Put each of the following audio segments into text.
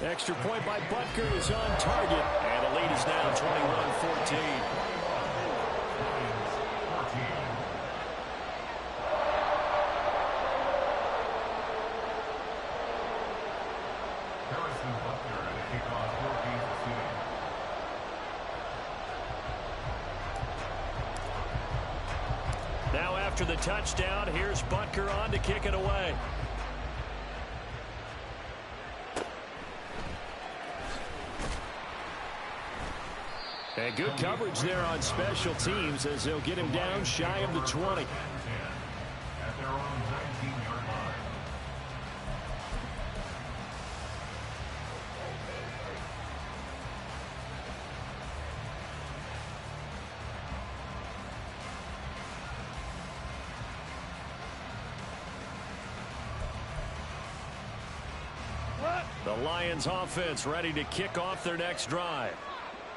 Extra point by Butker is on target. And the lead is now 21-14. Now after the touchdown, here's Butker on to kick it away. And good coverage there on special teams as they'll get him down shy of the 20. At their own 19-yard line. The Lions offense ready to kick off their next drive.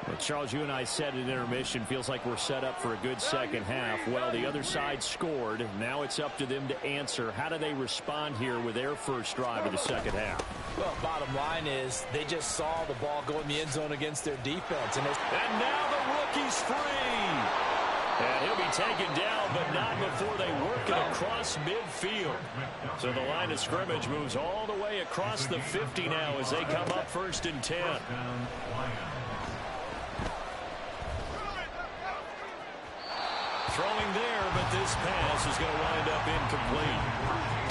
Well, Charles, you and I said at intermission, feels like we're set up for a good second half. Well, the other side scored. Now it's up to them to answer. How do they respond here with their first drive of the second half? Well, bottom line is they just saw the ball go in the end zone against their defense. And now the rookie's free. And he'll be taken down, but not before they work it across midfield. So the line of scrimmage moves all the way across the 50 now as they come up 1st and 10. Throwing there, but this pass is going to wind up incomplete.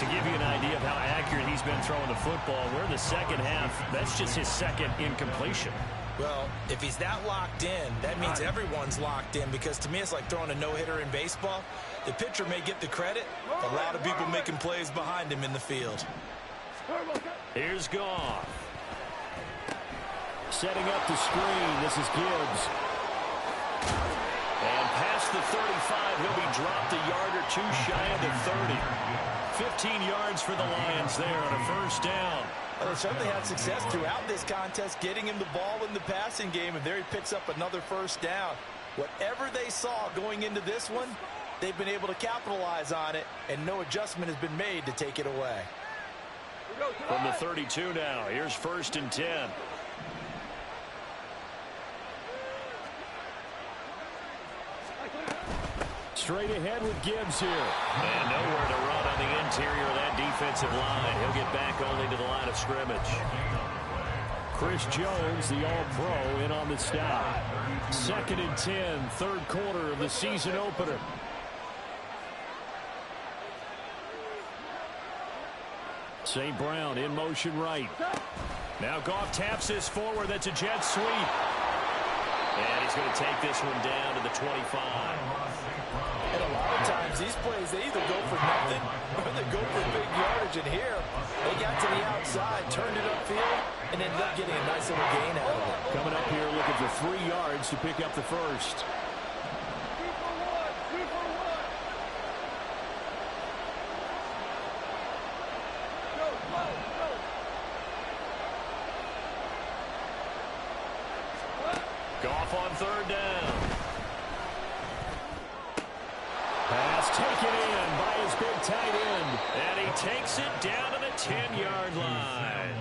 To give you an idea of how accurate he's been throwing the football, we're in the second half. That's just his second incompletion. Well, if he's that locked in, that means everyone's locked in, because to me it's like throwing a no-hitter in baseball. The pitcher may get the credit, a lot of people making plays behind him in the field. Here's Goff. Setting up the screen. This is Gibbs. And past the 35, he'll be dropped a yard or two shy of the 30. 15 yards for the Lions there on a first down. Well, they certainly had success throughout this contest getting him the ball in the passing game, and there he picks up another first down. Whatever they saw going into this one, they've been able to capitalize on it, and no adjustment has been made to take it away. From the 32 now, here's 1st and 10. Straight ahead with Gibbs here. And nowhere to run on the interior of that defensive line. He'll get back only to the line of scrimmage. Chris Jones, the All-Pro, in on the stop. 2nd and 10, third quarter of the season opener. St. Brown in motion right. Now Goff taps this forward. That's a jet sweep. And he's going to take this one down to the 25. And a lot of times these plays, they either go for nothing or they go for big yardage. And here, they got to the outside, turned it upfield, and ended up getting a nice little gain out of it. Coming up here looking for 3 yards to pick up the first. Goff on 3rd down. Pass taken in by his big tight end. And he takes it down to the 10-yard line.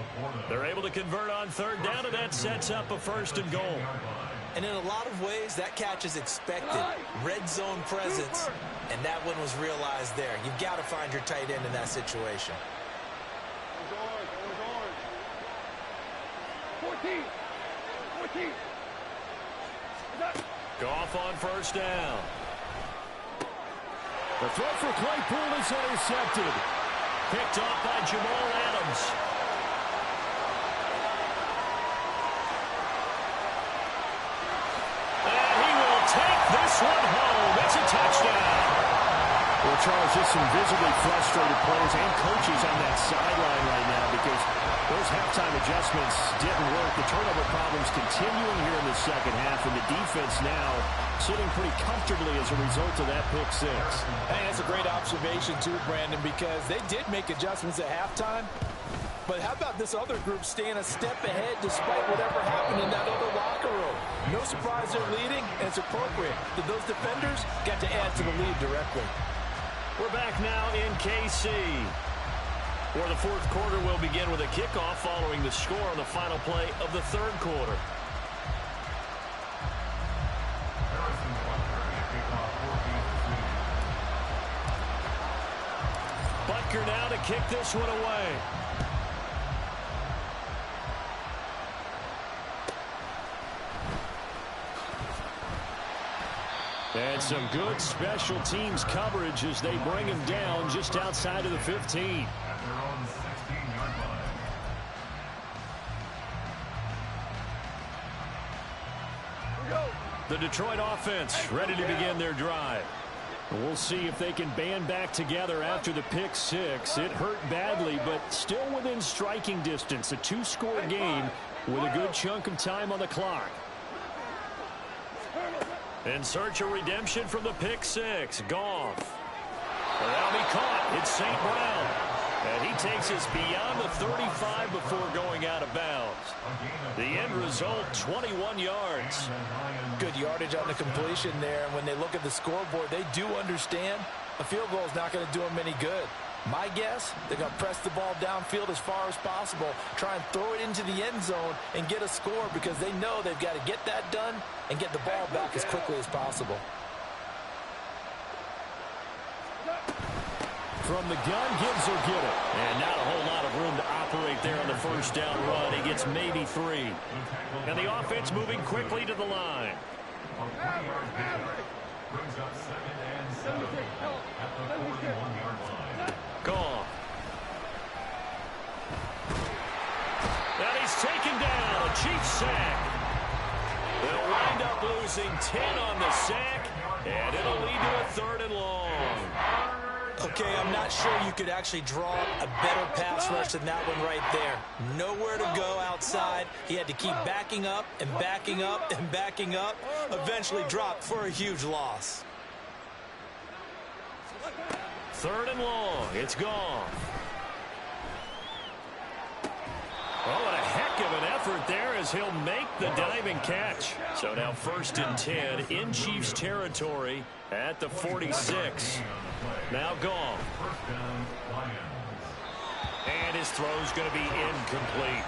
They're able to convert on 3rd down, and that sets up a 1st and goal. And in a lot of ways, that catch is expected. Red zone presence, and that one was realized there. You've got to find your tight end in that situation. 14. Goff on 1st down. The throw for Claypool is intercepted. Picked off by Jamal Adams. And he will take this one home. It's a touchdown. Well, Charles, just some visibly frustrated players and coaches on that sideline right now because those halftime adjustments didn't work. The turnover problems continuing here in the second half, and the defense now sitting pretty comfortably as a result of that pick six. Hey, that's a great observation too, Brandon, because they did make adjustments at halftime. But how about this other group staying a step ahead despite whatever happened in that other locker room? No surprise they're leading, and it's appropriate that those defenders got to add to the lead directly. We're back now in KC. Or the fourth quarter will begin with a kickoff following the score on the final play of the third quarter. Butker now to kick this one away. And some good special teams coverage as they bring him down just outside of the 15. At their own 16-yard line. The Detroit offense ready to begin their drive. We'll see if they can band back together after the pick six. It hurt badly, but still within striking distance. A two-score game with a good chunk of time on the clock. In search of redemption from the pick six. Goff. That'll be caught. It's St. Brown. And he takes us beyond the 35 before going out of bounds. The end result, 21 yards. Good yardage on the completion there. And when they look at the scoreboard, they do understand a field goal is not going to do them any good. My guess, they're going to press the ball downfield as far as possible, try and throw it into the end zone and get a score because they know they've got to get that done and get the ball back as quickly as possible. From the gun, Gibbs will get it. And not a whole lot of room to operate there on the first down run. He gets maybe 3. And the offense moving quickly to the line. Brings up 2nd and 7 at the 41-yard line. Gone. And he's taken down. A Chiefs sack. They'll wind up losing 10 on the sack, and it'll lead to a 3rd and long. Okay, I'm not sure you could actually draw a better pass rush than that one right there. Nowhere to go outside. He had to keep backing up and backing up and backing up. Eventually dropped for a huge loss. 3rd and long. It's gone. Oh, and a heck of an effort there as he'll make the diving catch. So now 1st and 10 in Chiefs territory at the 46. Now gone. And his throw's going to be incomplete.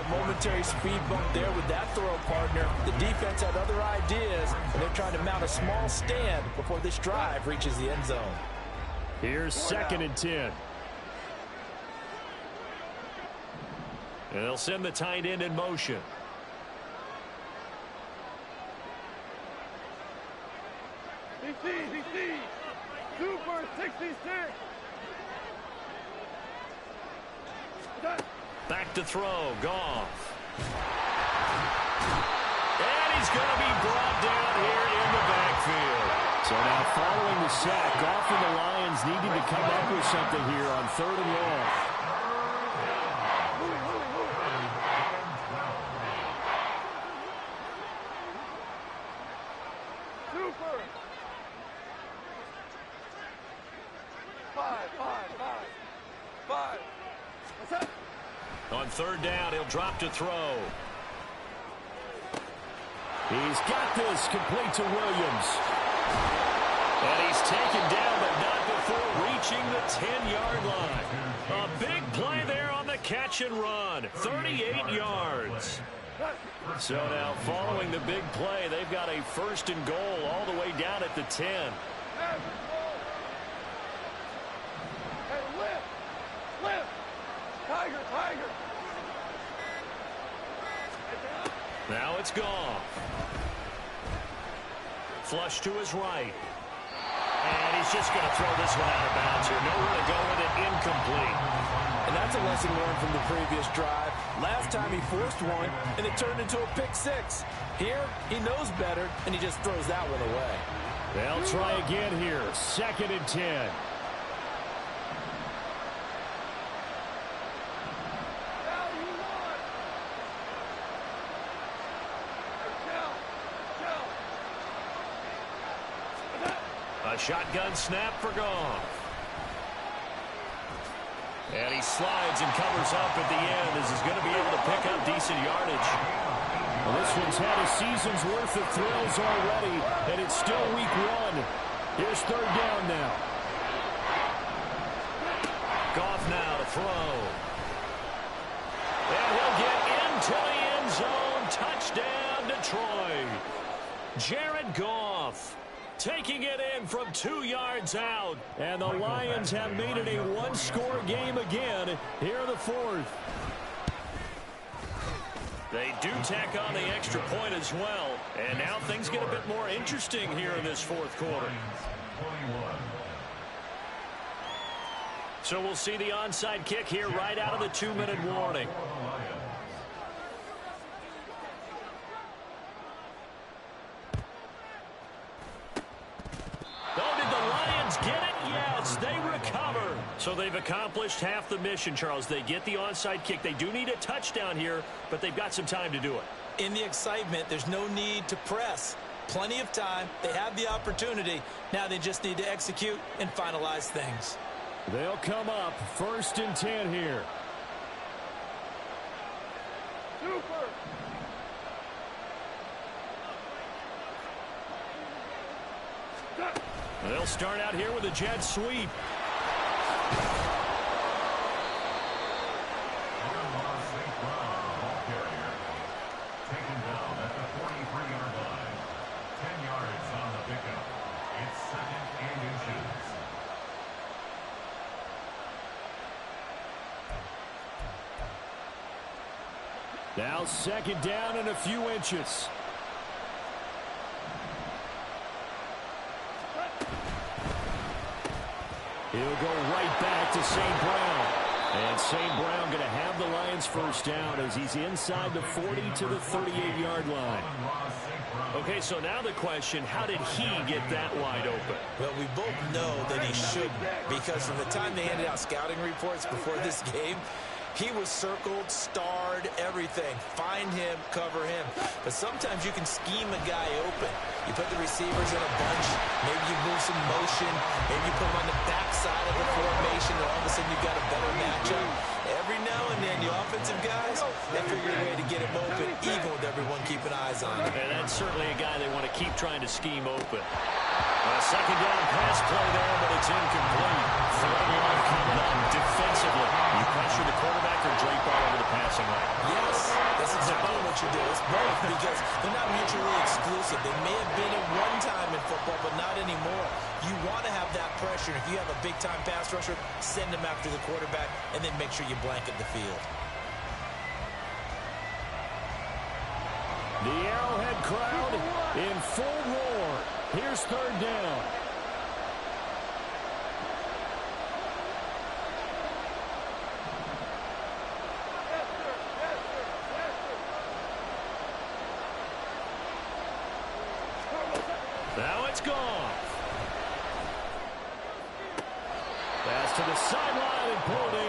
Momentary speed bump there with that throw partner. The defense had other ideas, and they're trying to mount a small stand before this drive reaches the end zone. Here's 2nd and 10. And they'll send the tight end in motion. DC, Super 66. Back to throw. Goff. And he's going to be brought down here in the backfield. So now following the sack, Goff and the Lions needing to come up with something here on 3rd and long. Super. 5. What's up? On 3rd down, he'll drop to throw. He's got this complete to Williams. And he's taken down, but not before reaching the 10-yard line. A big play there on the catch and run. 38 yards. So now following the big play, they've got a 1st and goal all the way down at the 10. Hey, lift. Tiger. Now it's gone. Flush to his right. And And he's just going to throw this one out of bounds here. Nowhere to go with it, incomplete. And that's a lesson learned from the previous drive. Last time he forced one, and it turned into a pick six. Here, he knows better, and he just throws that one away. They'll try again here. 2nd and 10. A shotgun snap for Goff. And he slides and covers up at the end as he's going to be able to pick up decent yardage. Well, this one's had a season's worth of thrills already, and it's still week 1. Here's 3rd down now. Goff now to throw. And he'll get into the end zone. Touchdown, Detroit. Jared Goff taking it in from 2 yards out. And the Lions have made it a one-score game again here in the 4th. They do tack on the extra point as well. And now things get a bit more interesting here in this 4th quarter. So we'll see the onside kick here right out of the 2-minute warning. Get it? Yes, they recover. So they've accomplished half the mission, Charles. They get the onside kick. They do need a touchdown here, but they've got some time to do it. In the excitement, there's no need to press. Plenty of time. They have the opportunity. Now they just need to execute and finalize things. They'll come up 1st and 10 here. Super. They'll start out here with a jet sweep. Taken down at the 43-yard line. 10 yards on the pickup. It's 2nd and inches. Now 2nd down and a few inches. He'll go right back to St. Brown. And St. Brown going to have the Lions 1st down as he's inside the 40 to the 38-yard line. Okay, so now the question, how did he get that wide open? Well, we both know that he shouldn't, because from the time they handed out scouting reports before this game, he was circled, starred, everything. Find him, cover him. But sometimes you can scheme a guy open. You put the receivers in a bunch. Maybe you move some motion. Maybe you put them on the backside of the formation, and all of a sudden you've got a better matchup. Every now and then, the offensive guys, they figure a way to get him open, even with everyone keeping eyes on him. And that's certainly a guy they want to keep trying to scheme open. A 2nd down pass play there, but it's incomplete. 3rd yard coming up defensively. You pressure the quarterback or drape all over the passing line. Yes, that's exactly what you do. It's both, because they're not mutually exclusive. They may have been at one time in football, but not anymore. You want to have that pressure. If you have a big-time pass rusher, send him after the quarterback, and then make sure you blanket the field. The Arrowhead crowd in full roar. Here's 3rd down. Now it's gone. Pass to the sideline and pulled in.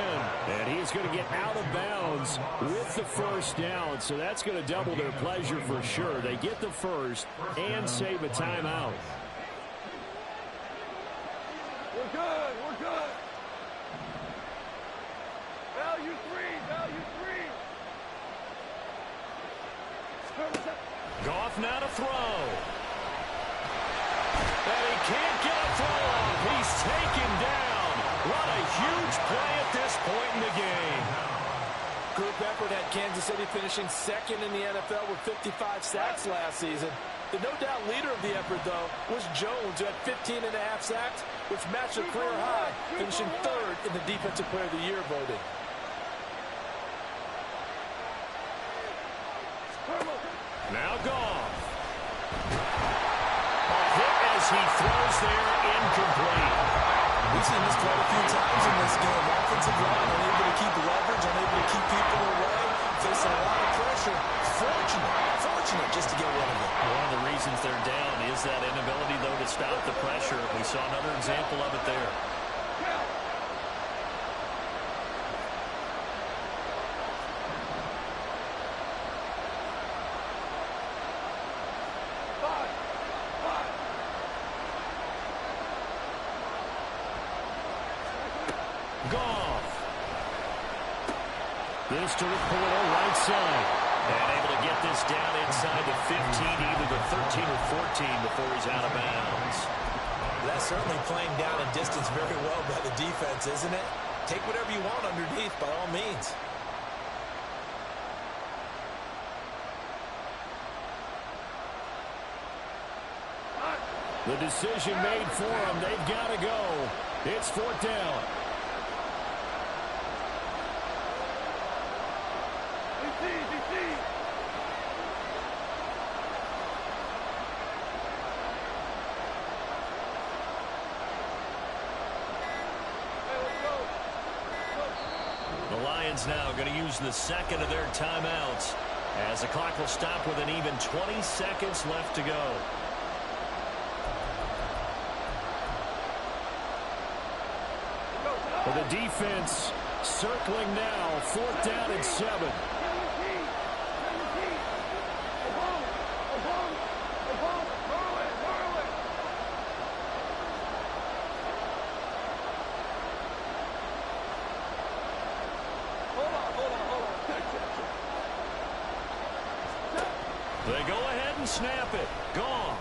And he's going to get out of bounds with the 1st down. So that's going to double their pleasure for sure. They get the 1st and save a timeout. We're good. We're good. Value 3. Value 3. Goff now to throw. And he can't get a throw off. He's taken down. What a huge play at this point in the game. Group effort had Kansas City finishing 2nd in the NFL with 55 sacks last season. The no-doubt leader of the effort, though, was Jones, who had 15.5 sacks, which matched a career high, finishing 3rd in the Defensive Player of the Year voting. Now Goff. A hit as he throws there, incomplete. We've seen this quite a few times in this game. Offensive line unable to keep leverage, unable to keep people away, facing a lot of pressure. Fortunate just to get rid of it. One of the reasons they're down is that inability, though, to stop the pressure. We saw another example of it there. Goff. This to Rapporto, right side. And able to get this down inside the 15, either the 13 or 14 before he's out of bounds. That's certainly playing down a distance very well by the defense, isn't it? Take whatever you want underneath, by all means. The decision made for them. They've got to go. It's 4th down. The Lions now going to use the second of their timeouts as the clock will stop with an even 20 seconds left to go. For the defense circling now, 4th down and 7. They go ahead and snap it. Goff.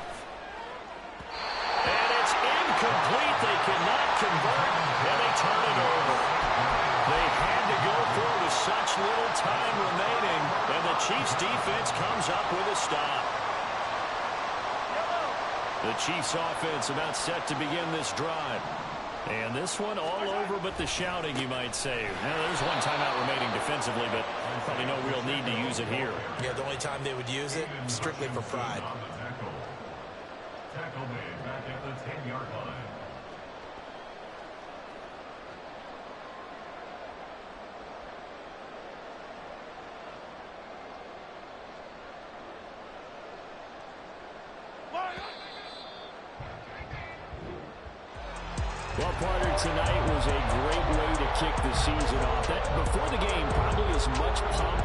And it's incomplete. They cannot convert, and they turn it over. They had to go for it with such little time remaining, and the Chiefs defense comes up with a stop. The Chiefs offense about set to begin this drive. And this one all over but the shouting, you might say. Now, there's one timeout remaining defensively, but probably no real need to use it here. Yeah, the only time they would use it, strictly for pride. Tackle made back at the 10-yard line. Well, partner, tonight was a great way to kick the season off. That before the game, probably as much pomp